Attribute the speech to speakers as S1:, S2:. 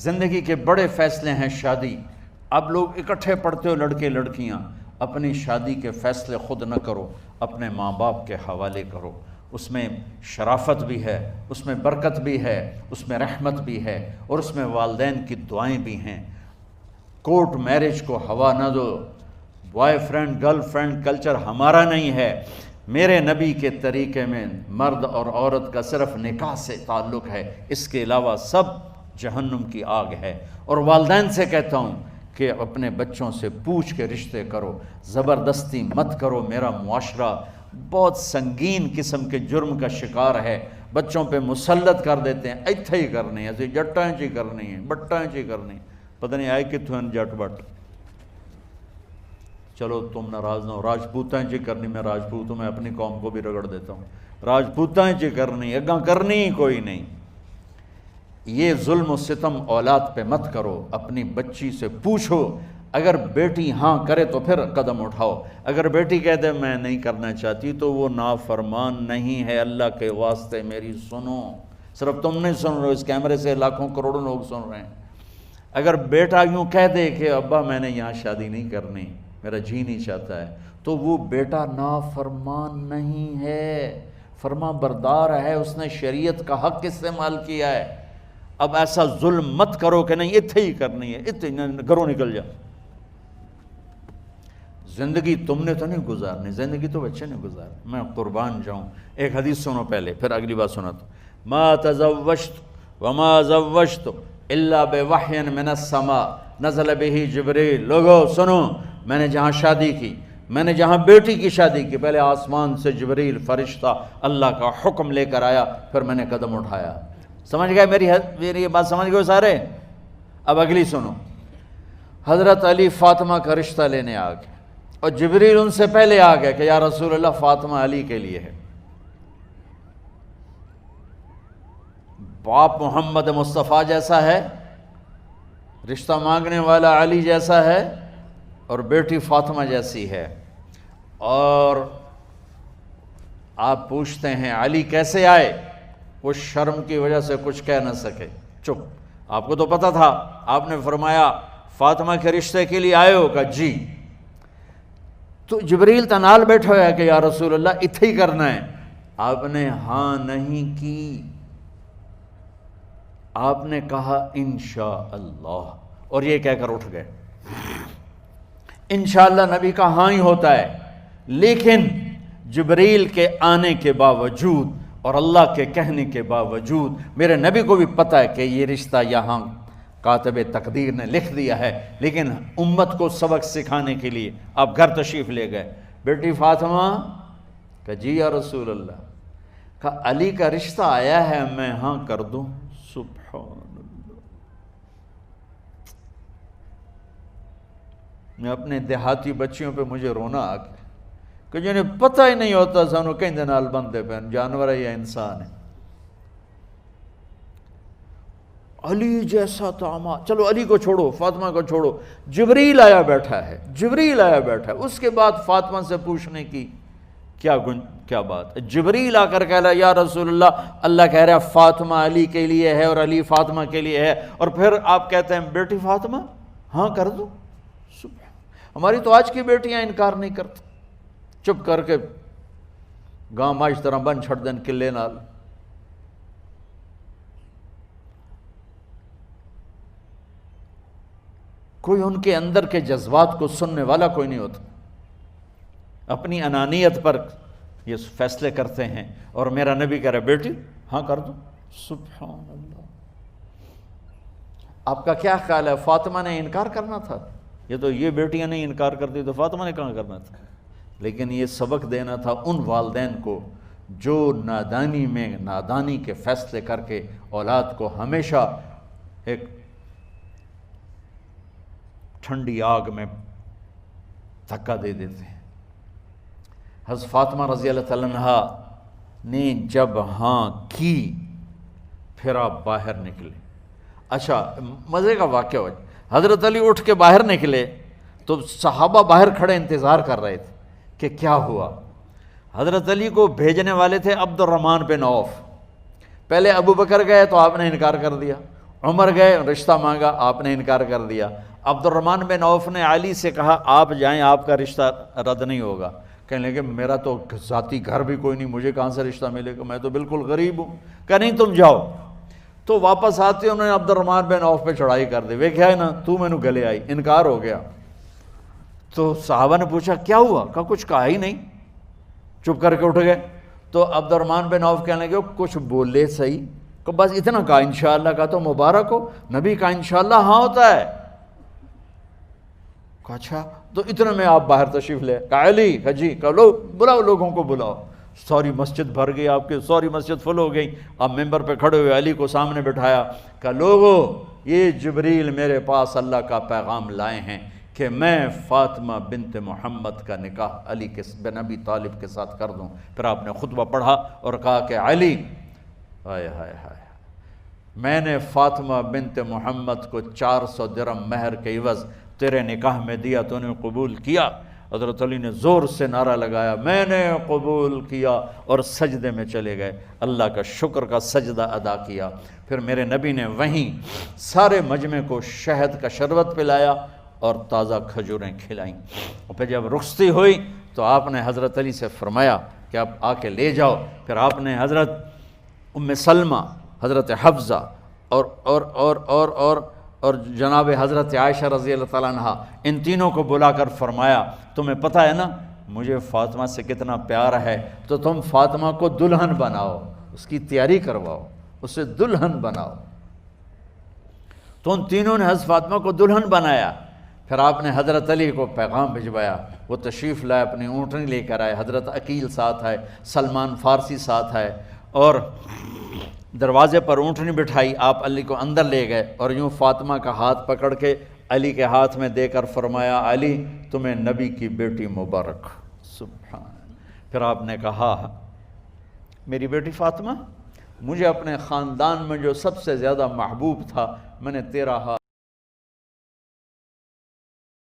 S1: زندگی کے بڑے فیصلے ہیں شادی. اب لوگ اکٹھے پڑھتے ہو لڑکے لڑکیاں، اپنی شادی کے فیصلے خود نہ کرو، اپنے ماں باپ کے حوالے کرو. اس میں شرافت بھی ہے، اس میں برکت بھی ہے، اس میں رحمت بھی ہے، اور اس میں والدین کی دعائیں بھی ہیں. کورٹ میرج کو ہوا نہ دو. Boyfriend girlfriend culture ہمارا نہیں ہے. میرے نبی کے طریقے میں مرد اور عورت کا صرف نکاح سے تعلق ہے، اس کے علاوہ سب جہنم کی آگ ہے. اور والدین سے کہتا ہوں کہ اپنے بچوں سے پوچھ کے رشتے کرو، زبردستی مت کرو. میرا معاشرہ بہت سنگین قسم کے جرم کا شکار ہے، بچوں پہ مسلط کر دیتے ہیں، ایتھے ہی کرنی ہے، جٹائیں چی کرنی ہے، بٹائیں چی کرنی ہے، پتہ نہیں آئے کتوں ہیں جٹ بٹ. چلو تم ناراض نہ ہو، راجپوتائیں چی کرنی، میں راجپوت ہوں، میں اپنی قوم کو بھی رگڑ دیتا ہوں. راجپوتائیں چی کرنی، اگاں کرنی ہی کوئی نہیں. یہ ظلم و ستم اولاد پہ مت کرو، اپنی بچی سے پوچھو. اگر بیٹی ہاں کرے تو پھر قدم اٹھاؤ، اگر بیٹی کہہ دے میں نہیں کرنا چاہتی تو وہ نافرمان نہیں ہے. اللہ کے واسطے میری سنو، صرف تم نہیں سن رہے ہو، اس کیمرے سے لاکھوں کروڑوں لوگ سن رہے ہیں. اگر بیٹا یوں کہہ دے کہ ابا میں نے یہاں شادی نہیں کرنی، میرا جی نہیں چاہتا ہے، تو وہ بیٹا نافرمان نہیں ہے، فرما بردار ہے، اس نے شریعت کا حق استعمال کیا ہے. اب ایسا ظلم مت کرو کہ نہیں اتھے ہی کرنی ہے، اتھے گھروں نکل جا. زندگی تم نے تو نہیں گزارنی، زندگی تو بچے نے گزارنی. میں قربان جاؤں، ایک حدیث سنو پہلے، پھر اگلی بات سناتا ہوں. ما تزوجت وما زوجت الا بوحی من السماء نزل به جبریل. لوگو سنو، میں نے جہاں شادی کی، میں نے جہاں بیٹی کی شادی کی، پہلے آسمان سے جبریل فرشتہ اللہ کا حکم لے کر آیا، پھر میں نے قدم اٹھایا. سمجھ گئے میری یہ بات؟ سمجھ گئے سارے؟ اب اگلی سنو. حضرت علی فاطمہ کا رشتہ لینے آ گئے، اور جبریل ان سے پہلے آ گئے کہ یا رسول اللہ فاطمہ علی کے لیے ہے. باپ محمد مصطفیٰ جیسا ہے، رشتہ مانگنے والا علی جیسا ہے، اور بیٹی فاطمہ جیسی ہے. اور آپ پوچھتے ہیں علی کیسے آئے؟ وہ شرم کی وجہ سے کچھ کہہ نہ سکے، چپ. آپ کو تو پتہ تھا، آپ نے فرمایا فاطمہ کے رشتے کے لیے آئے ہو؟ کہا جی. تو جبریل تنال بیٹھا ہوا ہے کہ یا رسول اللہ اتھے ہی کرنا ہے. آپ نے ہاں نہیں کی، آپ نے کہا انشاءاللہ، اور یہ کہہ کر اٹھ گئے. انشاءاللہ نبی کا ہاں ہی ہوتا ہے، لیکن جبریل کے آنے کے باوجود اور اللہ کے کہنے کے باوجود میرے نبی کو بھی پتہ ہے کہ یہ رشتہ یہاں کاتب تقدیر نے لکھ دیا ہے، لیکن امت کو سبق سکھانے کے لیے آپ گھر تشریف لے گئے. بیٹی فاطمہ؟ کہ جی یا رسول اللہ. کہا علی کا رشتہ آیا ہے، میں ہاں کر دوں؟ سبحان اللہ. میں اپنے دیہاتی بچیوں پہ مجھے رونا آ گیا کہ جنہیں پتہ ہی نہیں ہوتا سانو کہیں دنال بندے پہ جانور ہے یا انسان ہے. علی جیسا داماد، چلو علی کو چھوڑو، فاطمہ کو چھوڑو، جبریل آیا بیٹھا ہے، جبریل آیا بیٹھا ہے. اس کے بعد فاطمہ سے پوچھنے کی کیا بات؟ جبریل آ کر کہہ رہا یا رسول اللہ، اللہ کہہ رہا ہے فاطمہ علی کے لیے ہے اور علی فاطمہ کے لیے ہے، اور پھر آپ کہتے ہیں بیٹی فاطمہ ہاں کر دو. ہماری تو آج کی بیٹیاں انکار نہیں کرتی، چپ کر کے گاں ماں اس طرح بن چھڑ دین کلے نال. کوئی ان کے اندر کے جذبات کو سننے والا کوئی نہیں ہوتا. اپنی انانیت پر یہ فیصلے کرتے ہیں، اور میرا نبی کہہ رہا ہے بیٹی ہاں کر دو. سبحان اللہ. آپ کا کیا خیال ہے، فاطمہ نے انکار کرنا تھا؟ یہ بیٹیاں نہیں انکار کرتی تو فاطمہ نے کہاں کرنا تھا؟ لیکن یہ سبق دینا تھا ان والدین کو جو نادانی میں نادانی کے فیصلے کر کے اولاد کو ہمیشہ ایک ٹھنڈی آگ میں دھکا دے دیتے ہیں. حضرت فاطمہ رضی اللہ تعالیٰ عنہا نے جب ہاں کی، پھر آپ باہر نکلے. اچھا مزے کا واقعہ ہوا، حضرت علی اٹھ کے باہر نکلے تو صحابہ باہر کھڑے انتظار کر رہے تھے کہ کیا ہوا. حضرت علی کو بھیجنے والے تھے عبد الرحمن بن عوف. پہلے ابو بکر گئے تو آپ نے انکار کر دیا، عمر گئے، رشتہ مانگا، آپ نے انکار کر دیا۔ عبد الرحمن بن عوف نے علی سے کہا آپ جائیں، آپ کا رشتہ رد نہیں ہوگا۔ کہنے لگے میرا تو ذاتی گھر بھی کوئی نہیں، مجھے کہاں سے رشتہ ملے گا، میں تو بالکل غریب ہوں۔ کہا نہیں تم جاؤ۔ تو واپس آتے انہوں نے عبد الرحمن بن عوف پہ چڑھائی کر دی، ویکھیا ہے نا تو مینوں گلے آئی، انکار ہو گیا۔ تو صحابہ نے پوچھا کیا ہوا؟ کہا کچھ کہا ہی نہیں، چپ کر کے اٹھ گئے۔ تو عبد الرحمن بن عوف کہنے لگے کچھ بولے صحیح، کہ بس اتنا کہا انشاءاللہ، کہا تو مبارک ہو، نبی کا انشاءاللہ ہاں ہوتا ہے۔ کہا اچھا، تو اتنے میں آپ باہر تشریف لے۔ کہا علی، کہا جی، کہا لو بلاؤ، لوگوں کو بلاؤ۔ ساری مسجد بھر گئی، آپ کی ساری مسجد فل ہو گئی۔ آپ ممبر پہ کھڑے ہوئے علی کو سامنے بٹھایا، کہا لوگو یہ جبریل میرے پاس اللہ کا پیغام لائے ہیں کہ میں فاطمہ بنت محمد کا نکاح علی بن ابی طالب کے ساتھ کر دوں۔ پھر آپ نے خطبہ پڑھا اور کہا کہ علی، ہائے ہائے ہائے، میں نے فاطمہ بنت محمد کو 400 درہم مہر کے عوض تیرے نکاح میں دیا، تو نے قبول کیا؟ حضرت علی نے زور سے نعرہ لگایا میں نے قبول کیا، اور سجدے میں چلے گئے، اللہ کا شکر کا سجدہ ادا کیا۔ پھر میرے نبی نے وہیں سارے مجمع کو شہد کا شربت پلایا اور تازہ کھجوریں کھلائیں۔ اور پھر جب رخصتی ہوئی تو آپ نے حضرت علی سے فرمایا کہ آپ آ کے لے جاؤ۔ پھر آپ نے حضرت ام سلمہ، حضرت حفصہ اور جناب حضرت عائشہ رضی اللہ تعالیٰ عنہ، ان تینوں کو بلا کر فرمایا تمہیں پتہ ہے نا مجھے فاطمہ سے کتنا پیار ہے، تو تم فاطمہ کو دلہن بناؤ، اس کی تیاری کرواؤ، اسے دلہن بناؤ۔ تو ان تینوں نے حضرت فاطمہ کو دلہن بنایا۔ پھر آپ نے حضرت علی کو پیغام بھجوایا، وہ تشریف لائے، اپنی اونٹنی لے کر آئے، حضرت عقیل ساتھ ہے، سلمان فارسی ساتھ ہے، اور دروازے پر اونٹنی بٹھائی، آپ علی کو اندر لے گئے اور یوں فاطمہ کا ہاتھ پکڑ کے علی کے ہاتھ میں دے کر فرمایا علی تمہیں نبی کی بیٹی مبارک۔ سبحان۔ پھر آپ نے کہا میری بیٹی فاطمہ، مجھے اپنے خاندان میں جو سب سے زیادہ محبوب تھا، میں نے تیرا ہاتھ